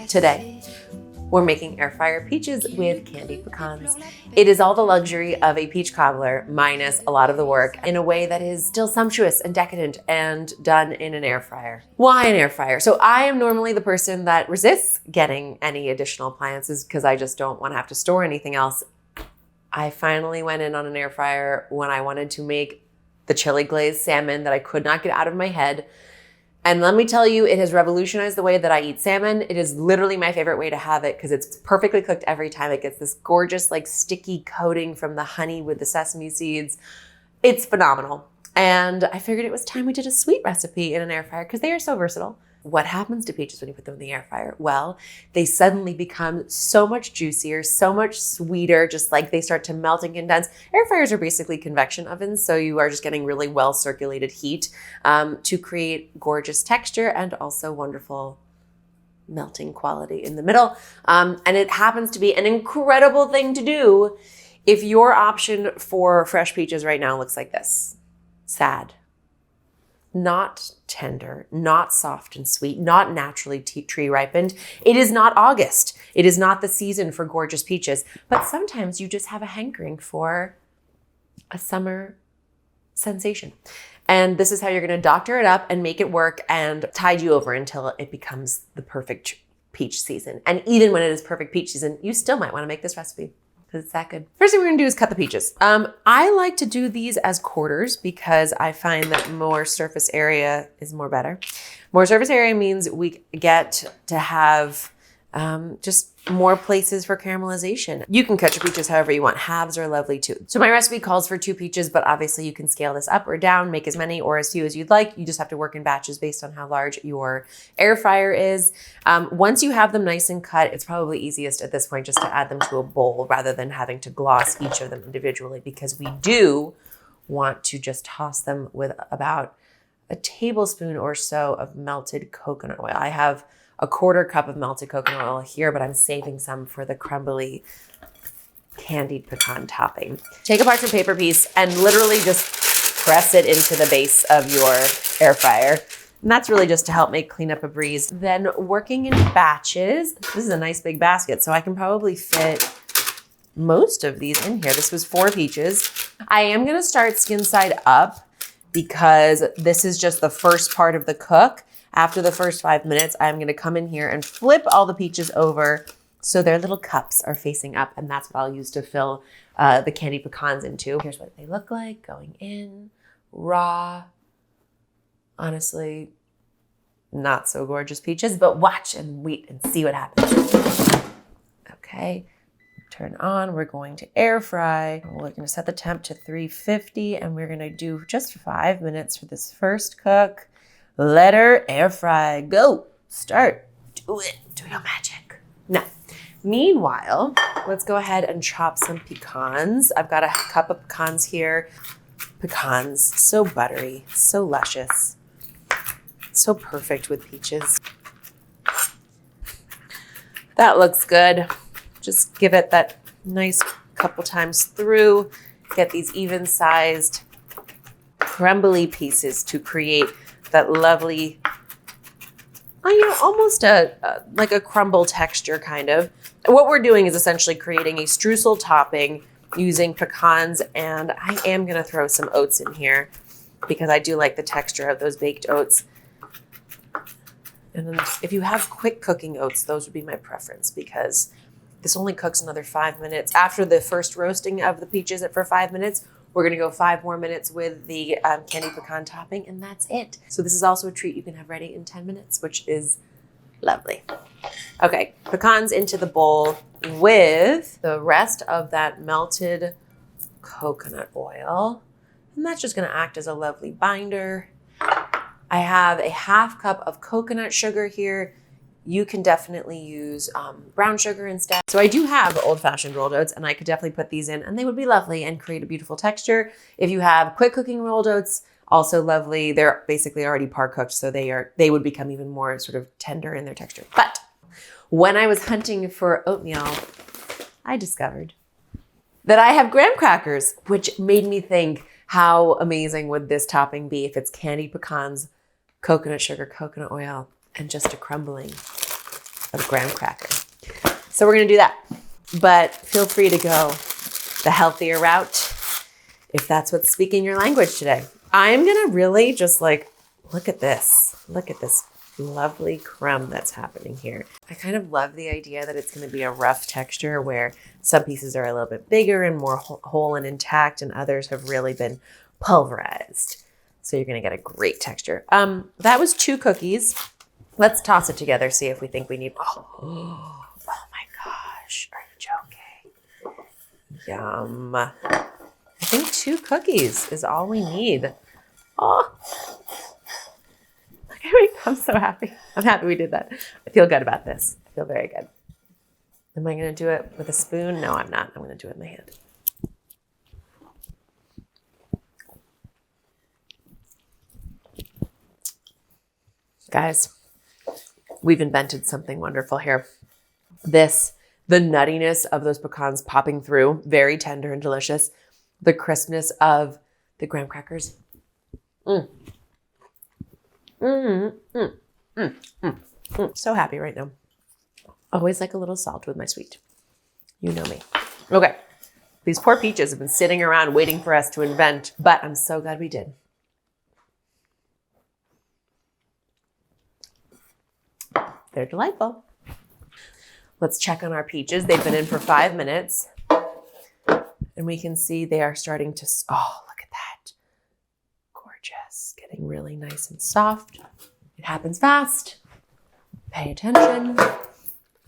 Today, we're making air fryer peaches with candied pecans. It is all the luxury of a peach cobbler minus a lot of the work in a way that is still sumptuous and decadent and done in an air fryer. Why an air fryer? So I am normally the person that resists getting any additional appliances because I just don't want to have to store anything else. I finally went in on an air fryer when I wanted to make the chili glazed salmon that I could not get out of my head. And let me tell you, it has revolutionized the way that I eat salmon. It is literally my favorite way to have it because it's perfectly cooked every time. It gets this gorgeous, like sticky coating from the honey with the sesame seeds. It's phenomenal. And I figured it was time we did a sweet recipe in an air fryer because they are so versatile. What happens to peaches when you put them in the air fryer? Well, they suddenly become so much juicier, so much sweeter, just like they start to melt and condense. Air fryers are basically convection ovens, so you are just getting really well circulated heat to create gorgeous texture and also wonderful melting quality in the middle. And it happens to be an incredible thing to do if your option for fresh peaches right now looks like this. Sad. Not tender, not soft and sweet, not naturally tree ripened. It is not August. It is not the season for gorgeous peaches, but sometimes you just have a hankering for a summer sensation. And this is how you're going to doctor it up and make it work and tide you over until it becomes the perfect peach season. And even when it is perfect peach season, you still might want to make this recipe because it's that good. First thing we're gonna do is cut the peaches. I like to do these as quarters because I find that more surface area is more better. More surface area means we get to have just more places for caramelization. You can cut your peaches however you want. Halves are lovely too. So my recipe calls for 2 peaches, but obviously you can scale this up or down, make as many or as few as you'd like. You just have to work in batches based on how large your air fryer is. Once you have them nice and cut, it's probably easiest at this point just to add them to a bowl rather than having to gloss each of them individually, because we do want to just toss them with about a tablespoon or so of melted coconut oil. I have a 1/4 cup of melted coconut oil here, but I'm saving some for the crumbly candied pecan topping. Take a parchment paper piece and literally just press it into the base of your air fryer. And that's really just to help make clean up a breeze. Then working in batches, this is a nice big basket, so I can probably fit most of these in here. This was 4 peaches. I am gonna start skin side up because this is just the first part of the cook. After the first 5 minutes, I'm going to come in here and flip all the peaches over so their little cups are facing up, and that's what I'll use to fill the candied pecans into. Here's what they look like going in, raw. Honestly, not so gorgeous peaches, but watch and wait and see what happens. Okay, turn on. We're going to air fry. We're going to set the temp to 350, and we're going to do just 5 minutes for this first cook. Let her air fry. Go. Start. Do it. Do your magic. Now, meanwhile, let's go ahead and chop some pecans. I've got a cup of pecans here. Pecans, so buttery, so luscious, so perfect with peaches. That looks good. Just give it that nice couple times through. Get these even-sized, crumbly pieces to create that lovely, almost like a crumble texture kind of. What we're doing is essentially creating a streusel topping using pecans, and I am gonna throw some oats in here because I do like the texture of those baked oats. And then if you have quick cooking oats, those would be my preference because this only cooks another 5 minutes. After the first roasting of the peaches for 5 minutes, we're gonna go 5 more minutes with the candied pecan topping, and that's it. So this is also a treat you can have ready in 10 minutes, which is lovely. Okay, pecans into the bowl with the rest of that melted coconut oil. And that's just gonna act as a lovely binder. I have a 1/2 cup of coconut sugar here. You can definitely use brown sugar instead. So I do have old-fashioned rolled oats, and I could definitely put these in, and they would be lovely and create a beautiful texture. If you have quick cooking rolled oats, also lovely. They're basically already par-cooked, so they would become even more sort of tender in their texture. But when I was hunting for oatmeal, I discovered that I have graham crackers, which made me think, how amazing would this topping be if it's candied pecans, coconut sugar, coconut oil, and just a crumbling of graham cracker. So we're gonna do that, but feel free to go the healthier route if that's what's speaking your language today. I'm gonna really just like, look at this lovely crumb that's happening here. I kind of love the idea that it's gonna be a rough texture where some pieces are a little bit bigger and more whole and intact, and others have really been pulverized. So you're gonna get a great texture. That was 2 cookies. Let's toss it together, see if we think we need, oh my gosh, are you joking? Yum. I think 2 cookies is all we need. Oh, look at me, I'm so happy. I'm happy we did that. I feel good about this. I feel very good. Am I gonna do it with a spoon? No, I'm not. I'm gonna do it in my hand. Guys, we've invented something wonderful here. The nuttiness of those pecans popping through, very tender and delicious. The crispness of the graham crackers. So happy right now. Always like a little salt with my sweet. You know me. Okay, these poor peaches have been sitting around waiting for us to invent, but I'm so glad we did. They're delightful. Let's check on our peaches. They've been in for 5 minutes. And we can see they are starting to, oh, look at that. Gorgeous. Getting really nice and soft. It happens fast. Pay attention.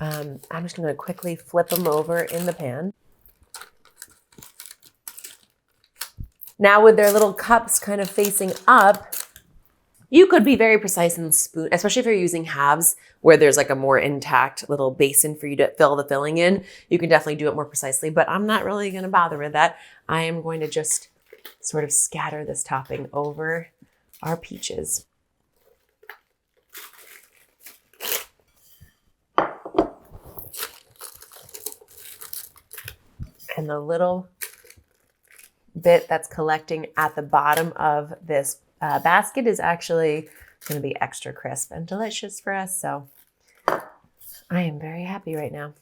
I'm just going to quickly flip them over in the pan. Now with their little cups kind of facing up, you could be very precise in the spoon, especially if you're using halves where there's like a more intact little basin for you to fill the filling in. You can definitely do it more precisely, but I'm not really going to bother with that. I am going to just sort of scatter this topping over our peaches. And the little bit that's collecting at the bottom of this basket is actually going to be extra crisp and delicious for us. So I am very happy right now.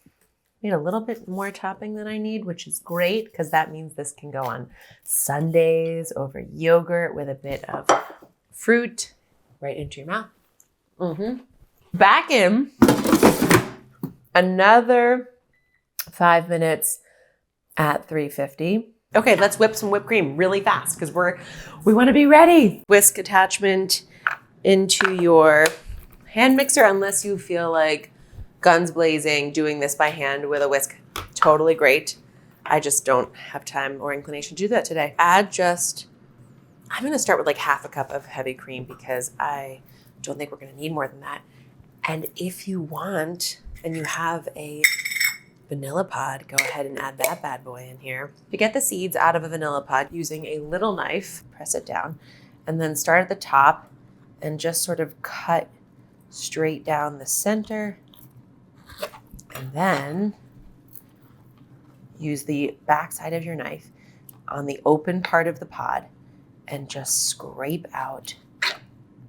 Need a little bit more topping than I need, which is great because that means this can go on sundaes over yogurt with a bit of fruit right into your mouth. Back in another 5 minutes at 350. Okay, let's whip some whipped cream really fast because we want to be ready. Whisk attachment into your hand mixer unless you feel like guns blazing doing this by hand with a whisk. Totally great. I just don't have time or inclination to do that today. I'm going to start with like half a cup of heavy cream because I don't think we're going to need more than that. And if you want and you have a vanilla pod, go ahead and add that bad boy in here. To get the seeds out of a vanilla pod using a little knife, press it down, and then start at the top and just sort of cut straight down the center. And then use the back side of your knife on the open part of the pod and just scrape out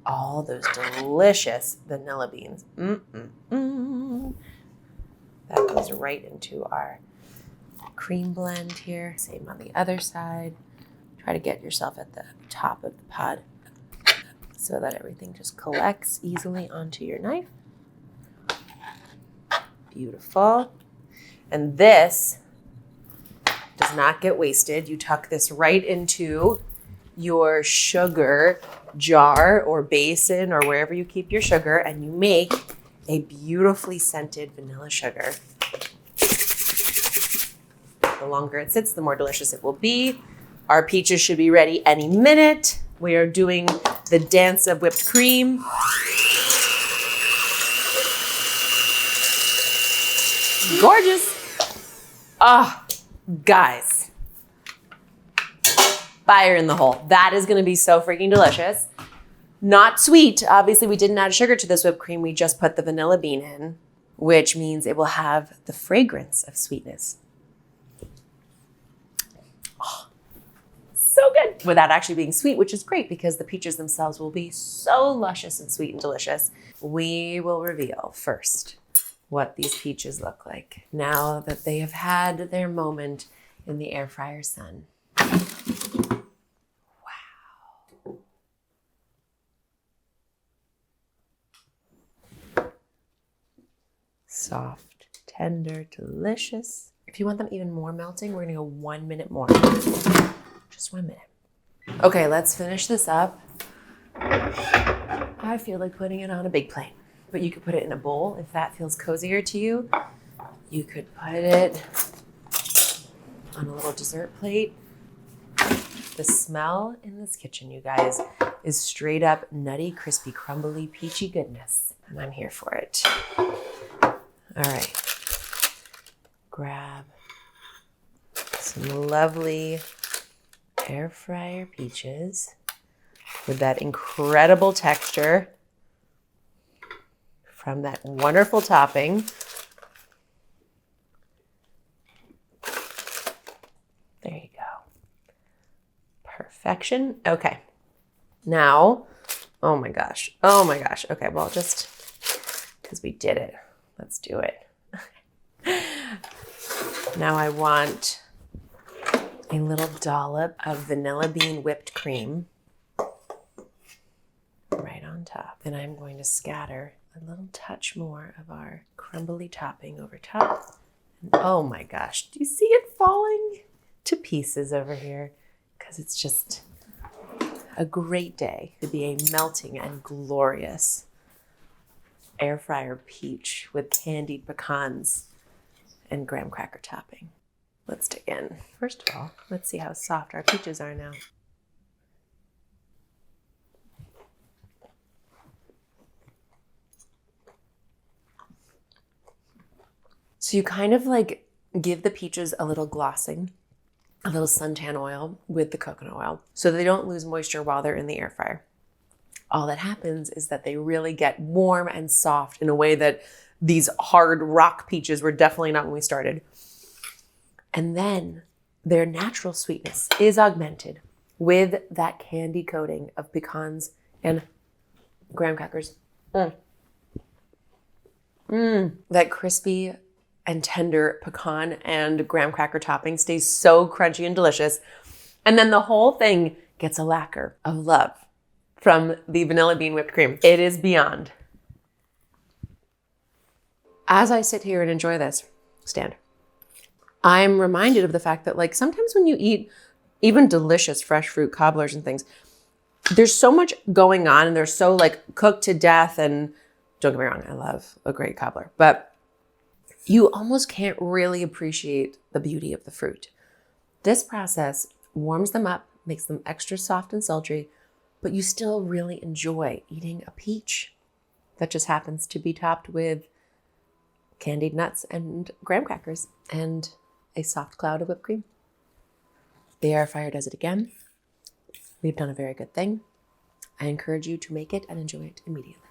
all those delicious vanilla beans. That goes right into our cream blend here. Same on the other side. Try to get yourself at the top of the pod so that everything just collects easily onto your knife. Beautiful. And this does not get wasted. You tuck this right into your sugar jar or basin or wherever you keep your sugar, and you make a beautifully scented vanilla sugar. The longer it sits, the more delicious it will be. Our peaches should be ready any minute. We are doing the dance of whipped cream. Gorgeous. Oh, guys. Fire in the hole. That is going to be so freaking delicious. Not sweet. Obviously, we didn't add sugar to this whipped cream. We just put the vanilla bean in, which means it will have the fragrance of sweetness. Oh, so good. Without actually being sweet, which is great because the peaches themselves will be so luscious and sweet and delicious. We will reveal first what these peaches look like now that they have had their moment in the air fryer sun. Wow. Soft, tender, delicious. If you want them even more melting, we're gonna go 1 minute more. Just 1 minute. Okay, let's finish this up. I feel like putting it on a big plate, but you could put it in a bowl if that feels cozier to you. You could put it on a little dessert plate. The smell in this kitchen, you guys, is straight up nutty, crispy, crumbly, peachy goodness, and I'm here for it. All right, grab some lovely air fryer peaches with that incredible texture from that wonderful topping. There you go. Perfection. Okay. Now, oh my gosh. Okay, well, just because we did it, let's do it. Now I want a little dollop of vanilla bean whipped cream right on top. Then I'm going to scatter a little touch more of our crumbly topping over top. And oh my gosh, do you see it falling to pieces over here? Because it's just a great day to be a melting and glorious air fryer peach with candied pecans and graham cracker topping. Let's dig in. First of all, let's see how soft our peaches are now. So you kind of like give the peaches a little glossing, a little suntan oil with the coconut oil so they don't lose moisture while they're in the air fryer. All that happens is that they really get warm and soft in a way that these hard rock peaches were definitely not when we started. And then their natural sweetness is augmented with that candy coating of pecans and graham crackers. That crispy and tender pecan and graham cracker topping stays so crunchy and delicious. And then the whole thing gets a lacquer of love from the vanilla bean whipped cream. It is beyond. As I sit here and enjoy this, stand, I'm reminded of the fact that like sometimes when you eat even delicious fresh fruit cobblers and things, there's so much going on and they're so like cooked to death. And don't get me wrong, I love a great cobbler, but you almost can't really appreciate the beauty of the fruit. This process warms them up, makes them extra soft and sultry, but you still really enjoy eating a peach that just happens to be topped with candied nuts and graham crackers and a soft cloud of whipped cream. The air fryer does it again. We've done a very good thing. I encourage you to make it and enjoy it immediately.